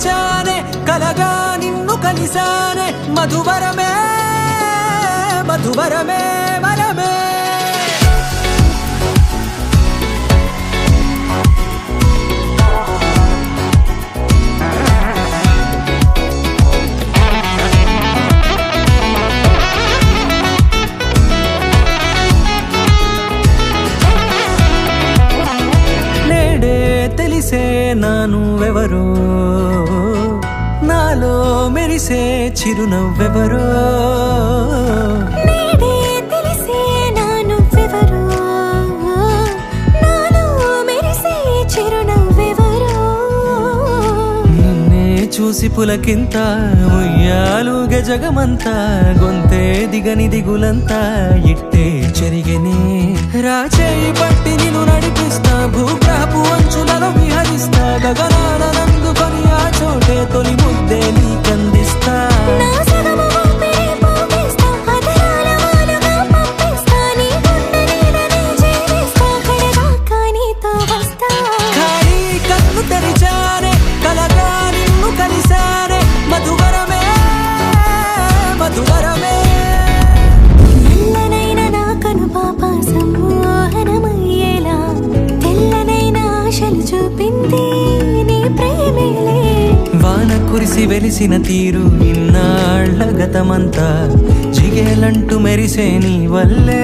మరిచానే కలగా నిన్ను కలిసానే మధువరమే మధువరమే వరమే తెలిసే నానువెవరో నాలో మెరిసే చిరునవ్వెవరో నేడే తెలిసే నానువెవరో నాలో మెరిసే చిరునవ్వెవరో నిన్నే చూసి పులకింత ఉయ్యాలుగే జగమంతా గొంతే దిగని దిగులంతా ఇట్టే చెరిగెనే రాచేయి పట్టి నిన్ను నడిపిస్తా భూగ్రహపు అంచులలో విహరిస్తా గగనాల నందుకొని ఆ చోటే తొలి ముద్దే నీకందిస్తా నా సగము ఊపిరి పోగిస్తా అధరాల వాలుగా పంపిస్తా నీ గుండె నీడనే చేరిస్తా కడదాకా నీతో వస్తా ఖాళీ కన్ను తెరిచానే కలగా నిన్ను కలిసానే మధువరమే మధువరమే నల్లనైన నా కనుపాప సమ్మోహనమయ్యేలా తెల్లనైన ఆశలు చూపింది నీ ప్రేమేలే వాన కురిసి వెలిసిన తీరు ఇన్నాళ్ల గతమంతా జిగేలంటూ మెరిసే నీ వల్లే